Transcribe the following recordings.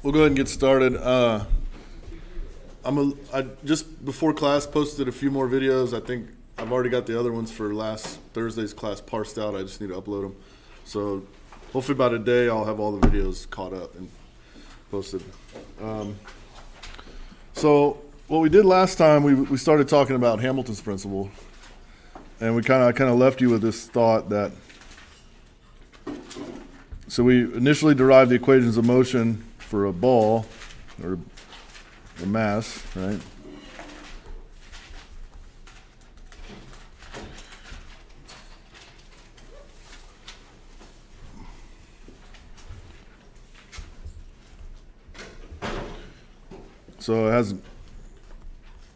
We'll go ahead and get started. I just before class posted a few more videos. I think I've already got the other ones for last Thursday's class parsed out. I just need to upload them. So hopefully by today I'll have all the videos caught up and posted. So what we did last time, we started talking about Hamilton's principle, and I kind of left you with this thought that. So we initially derived the equations of motion for a ball, or a mass, right? So it has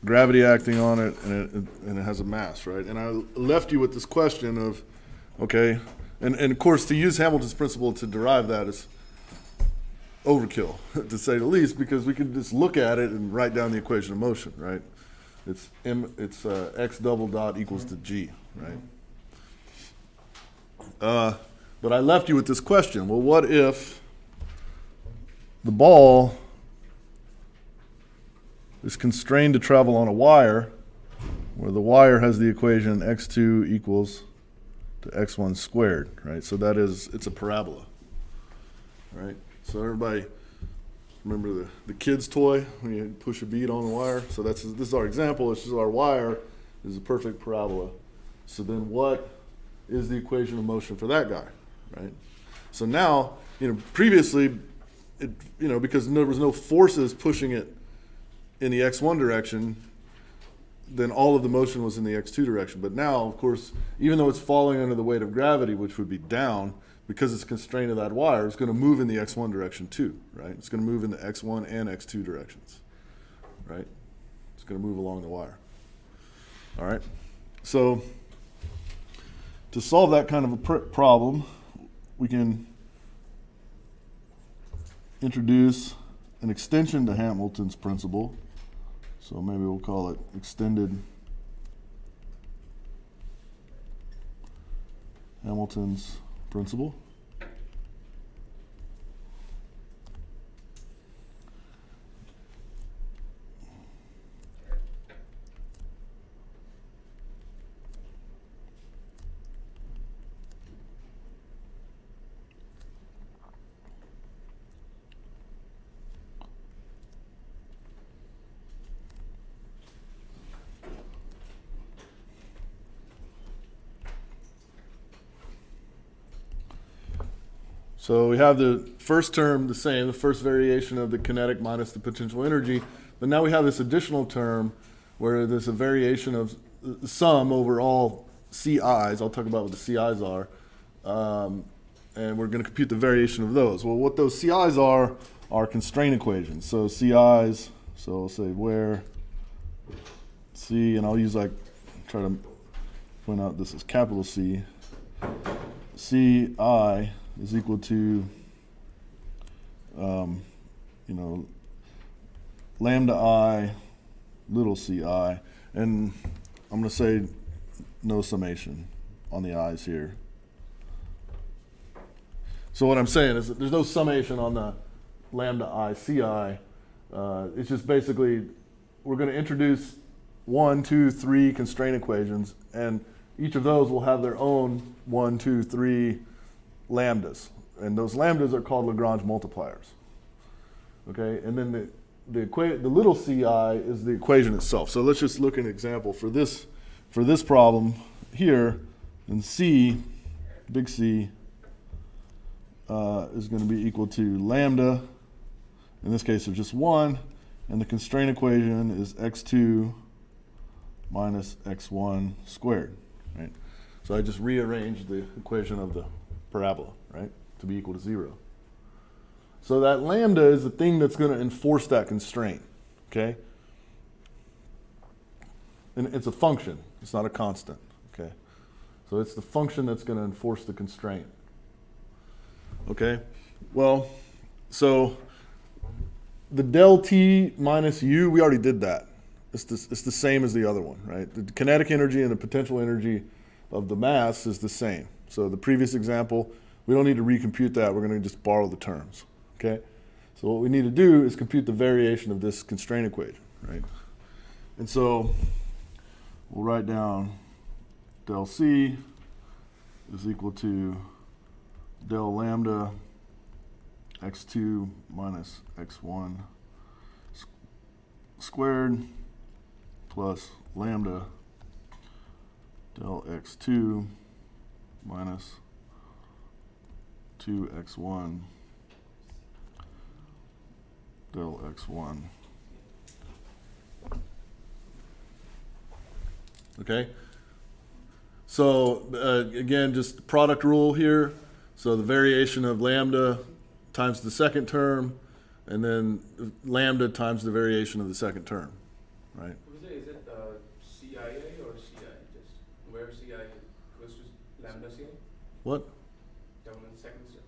gravity acting on it, and it has a mass, right? And I left you with this question of, okay, and of course to use Hamilton's principle to derive that is overkill, to say the least, because we could just look at it and write down the equation of motion, right? It's x double dot equals to g, right? But I left you with this question. Well, what if the ball is constrained to travel on a wire, where the wire has the equation x2 equals to x1 squared, right? So that is, it's a parabola, right? So everybody remember the kid's toy when you push a bead on the wire? So this is our example. It's just our wire is a perfect parabola. So then what is the equation of motion for that guy, right? So now, previously, because there was no forces pushing it in the x1 direction, then all of the motion was in the x2 direction. But now, of course, even though it's falling under the weight of gravity, which would be down, because it's constrained to that wire, it's going to move in the x1 direction too, right? It's going to move in the x1 and x2 directions, right? It's going to move along the wire. All right? So to solve that kind of a problem, we can introduce an extension to Hamilton's principle. So maybe we'll call it extended Hamilton's principle. So we have the first term the same, the first variation of the kinetic minus the potential energy, but now we have this additional term where there's a variation of the sum over all CIs. I'll talk about what the CIs are, and we're going to compute the variation of those. Well, what those CIs are constraint equations. So CIs, so I'll say where C, and I'll use try to point out this is capital C, CI is equal to, lambda I, little ci, and I'm going to say no summation on the i's here. So what I'm saying is that there's no summation on the lambda I ci. It's just basically we're going to introduce 1, 2, 3 constraint equations, and each of those will have their own 1, 2, 3 lambdas, and those lambdas are called Lagrange multipliers. Okay, and then the little ci is the equation itself. So let's just look at an example for this problem here. And C, big C, is going to be equal to lambda. In this case, it's just 1, and the constraint equation is x2 minus x1 squared. Right. So I just rearranged the equation of the parabola, right, to be equal to 0. So that lambda is the thing that's going to enforce that constraint, okay? And it's a function. It's not a constant, okay? So it's the function that's going to enforce the constraint, okay? Well, so the del T minus U, we already did that. It's the same as the other one, right? The kinetic energy and the potential energy of the mass is the same. So the previous example, we don't need to recompute that. We're going to just borrow the terms, okay? So what we need to do is compute the variation of this constraint equation, right? And so we'll write down del C is equal to del lambda x2 minus x1 squared plus lambda del x2 minus 2x1 del x1. Okay? So again, just product rule here. So the variation of lambda times the second term, and then lambda times the variation of the second term, right? Is it CIA or CI? Just where CI goes to lambda CI? What? Down in the second step.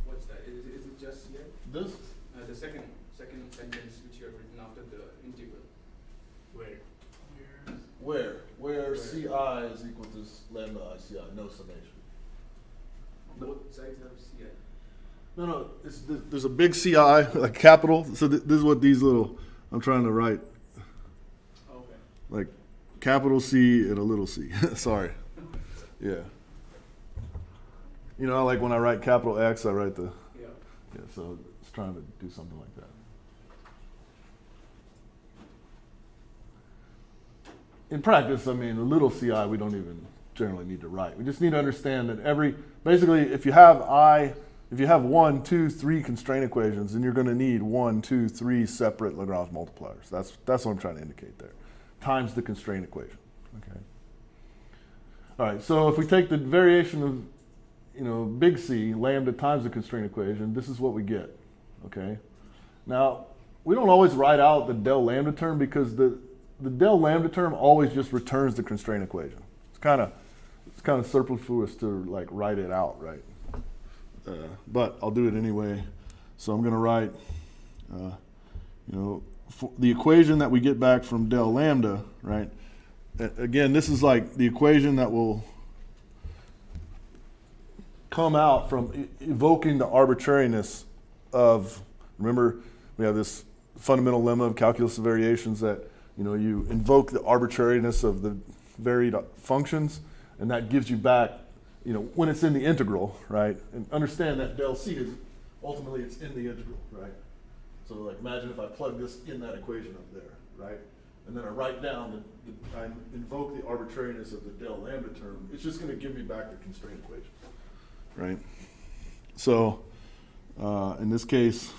What's that? Is it just CI? This? The second sentence which you have written after the integral. Where CI is equal to lambda ICI, no summation. Both sides have CI. No, there's a big CI, like capital. So this is what these little, I'm trying to write, Okay. like capital C and a little c. Sorry. Yeah. You know, like when I write capital X, I write the, Yeah. yeah, so it's trying to do something like that. In practice, I mean, a little CI we don't even generally need to write. We just need to understand that basically if you have 1, 2, 3 constraint equations, then you're going to need 1, 2, 3 separate Lagrange multipliers. That's what I'm trying to indicate there, times the constraint equation. Okay. All right, so if we take the variation of, big C, lambda times the constraint equation, this is what we get. Okay. Now, we don't always write out the del lambda term because the del lambda term always just returns the constraint equation. It's kind of superfluous to like write it out, right? But I'll do it anyway. So I'm going to write, the equation that we get back from del lambda, right? Again, this is like the equation that will come out from evoking the arbitrariness of, remember, we have this fundamental lemma of calculus of variations that, you invoke the arbitrariness of the varied functions, and that gives you back, when it's in the integral, right? And understand that del C is, ultimately it's in the integral, right? So like imagine if I plug this in that equation up there, right? And then I write down, I invoke the arbitrariness of the del lambda term, it's just going to give me back the constraint equation, right? So in this case,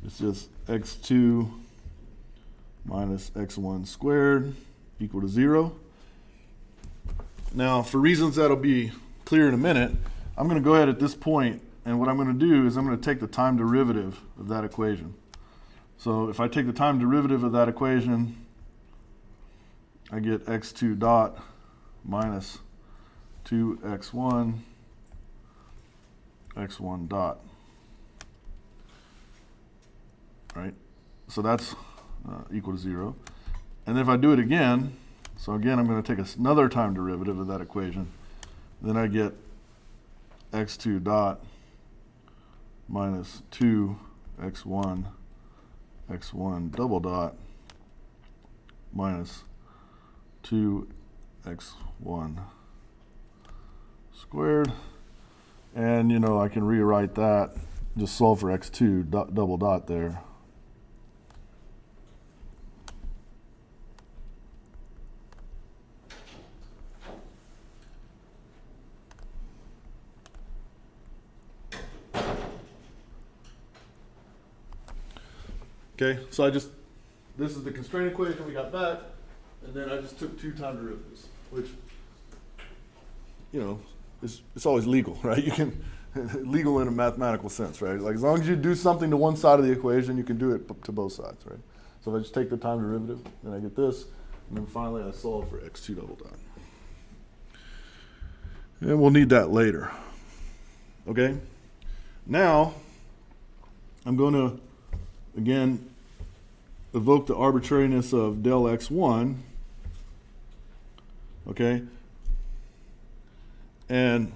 it's just x2 minus x1 squared equal to 0. Now, for reasons that'll be clear in a minute, I'm going to go ahead at this point, and what I'm going to do is I'm going to take the time derivative of that equation. So if I take the time derivative of that equation, I get x2 dot minus 2x1 x1 dot. Right? So that's equal to 0. And then if I do it again, so again I'm going to take another time derivative of that equation. Then I get x2 dot minus 2x1 x1 double dot minus 2x1 squared. And I can rewrite that, just solve for x2 double dot there. Okay, so this is the constraint equation we got back, and then I just took 2 time derivatives, which, it's always legal, right? You can, legal in a mathematical sense, right? Like as long as you do something to one side of the equation, you can do it to both sides, right? So if I just take the time derivative, then I get this, and then finally I solve for x2 double dot. And we'll need that later. Okay? Now, I'm going to, again, evoke the arbitrariness of del x1, okay? And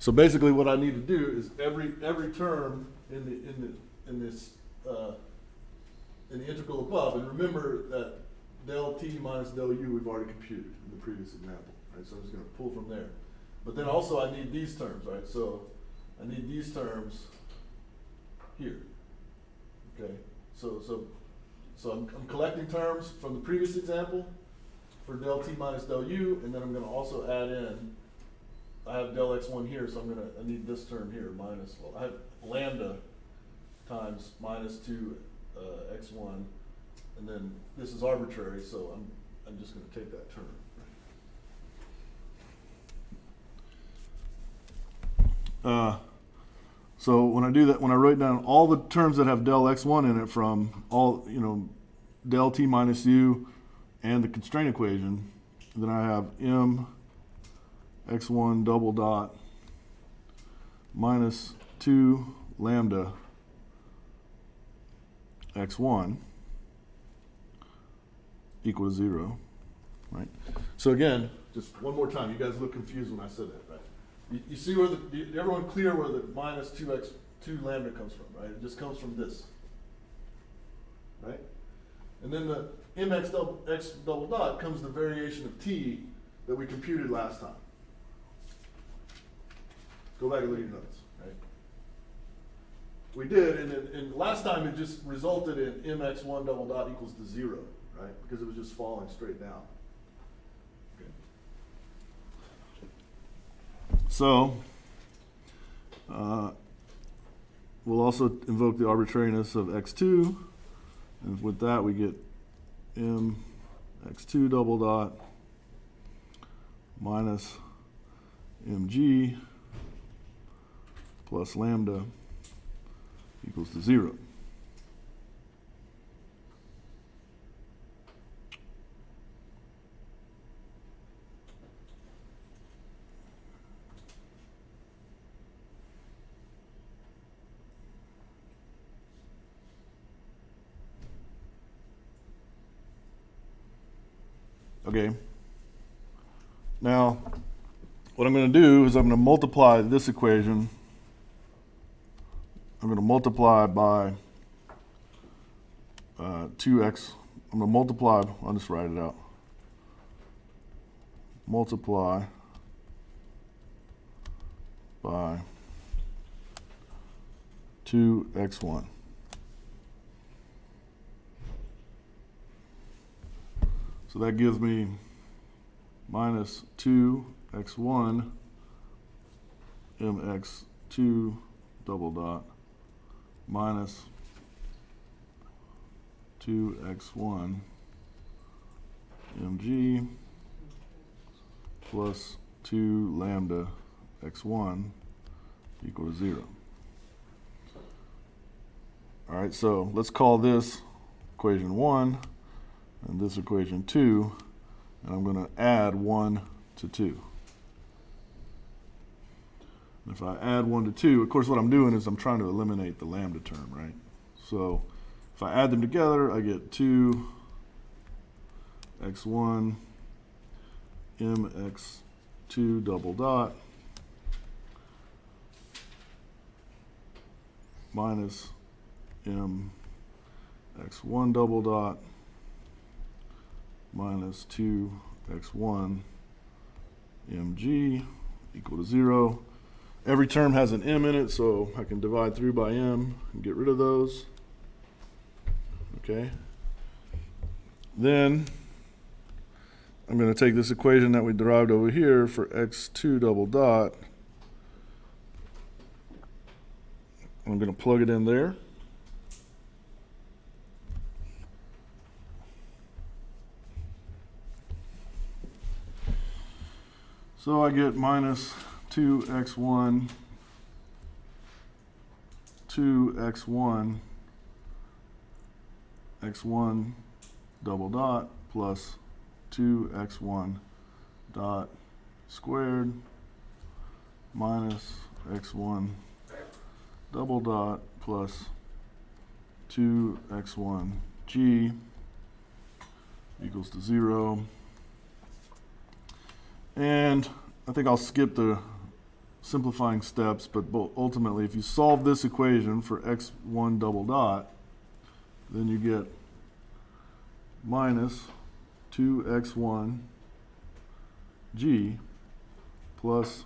So basically what I need to do is every term in the integral above, and remember that del t minus del u we've already computed in the previous example, right? So I'm just gonna pull from there. But then also I need these terms, right? So I need these terms here, okay? So I'm collecting terms from the previous example for del t minus del u, and then I'm gonna also add in, I have del x1 here, so I need this term here, minus, well, I have lambda times minus 2 x1, and then this is arbitrary, so I'm just gonna take that term. So when I do that, when I write down all the terms that have del x1 in it from all, del t minus u and the constraint equation, then I have m x1 double dot minus 2 lambda x1 equal to 0, right? So again, just one more time, you guys look confused when I said that, right? You see where everyone clear where the minus 2 lambda comes from, right? It just comes from this, right? And then the mx x double dot comes the variation of t that we computed last time. Go back and look at your notes, right? We did, and last time it just resulted in mx1 double dot equals to 0, right? Because it was just falling straight down. Okay. So, we'll also invoke the arbitrariness of x2, and with that we get m x2 double dot minus mg plus lambda equals to 0. Okay. Now, what I'm going to do is I'm going to multiply this equation. I'm going to multiply by 2x. I'm going to multiply, I'll just write it out. Multiply by 2x1. So that gives me minus 2x1 mx2 double dot minus 2x1 mg plus 2 lambda x1 equal to 0. All right, so let's call this equation 1 and this equation 2, and I'm going to add 1 to 2. And if I add 1 to 2, of course what I'm doing is I'm trying to eliminate the lambda term, right? So if I add them together, I get 2 x1 mx2 double dot minus m x1 double dot minus 2 x1 mg equal to 0. Every term has an m in it, so I can divide through by m and get rid of those. Okay. Then I'm going to take this equation that we derived over here for x2 double dot. I'm going to plug it in there. So I get minus 2x1, 2x1, x1 double dot plus 2x1 dot squared minus x1 double dot plus 2x1 g equals to 0. And I think I'll skip the simplifying steps, but ultimately, if you solve this equation for x1 double dot, then you get minus 2x1 g plus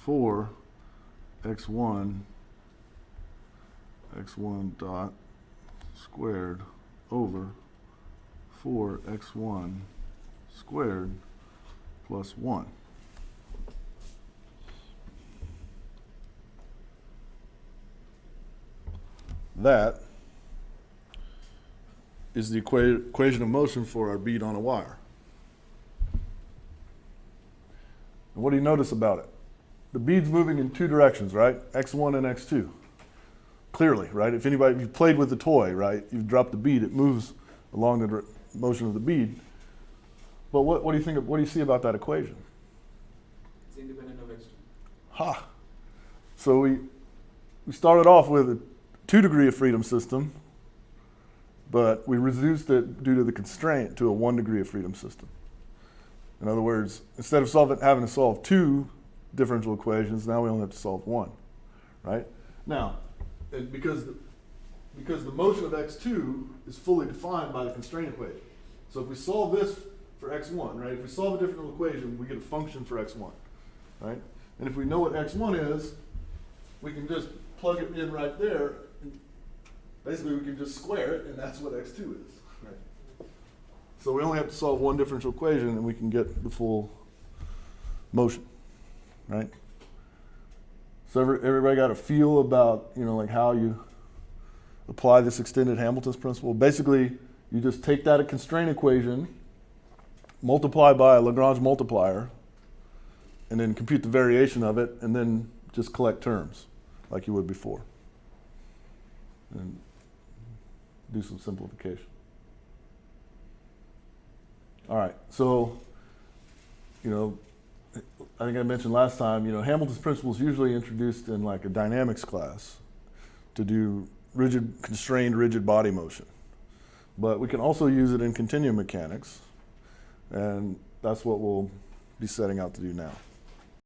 4x1 x1 dot squared over 4x1 squared plus 1. That is the equation of motion for our bead on a wire. And what do you notice about it? The bead's moving in two directions, right? x1 and x2. Clearly, right? If you've played with the toy, right? You've dropped the bead, it moves along the motion of the bead. But what do you think? What do you see about that equation? It's independent of x2. Ha! So we started off with a 2 degree of freedom system, but we reduced it due to the constraint to a 1 degree of freedom system. In other words, instead of having to solve 2 differential equations, now we only have to solve 1, right? Now, and because the motion of x2 is fully defined by the constraint equation. So if we solve this for x1, right? If we solve a differential equation, we get a function for x1, right? And if we know what x1 is, we can just plug it in right there. And basically, we can just square it, and that's what x2 is, right? So we only have to solve one differential equation, and we can get the full motion, right? So everybody got a feel about, like how you apply this extended Hamilton's principle? Basically, you just take that constraint equation, multiply by a Lagrange multiplier, and then compute the variation of it, and then just collect terms like you would before. And do some simplification. All right, so, I think I mentioned last time, Hamilton's principle is usually introduced in like a dynamics class to do constrained rigid body motion. But we can also use it in continuum mechanics, and that's what we'll be setting out to do now.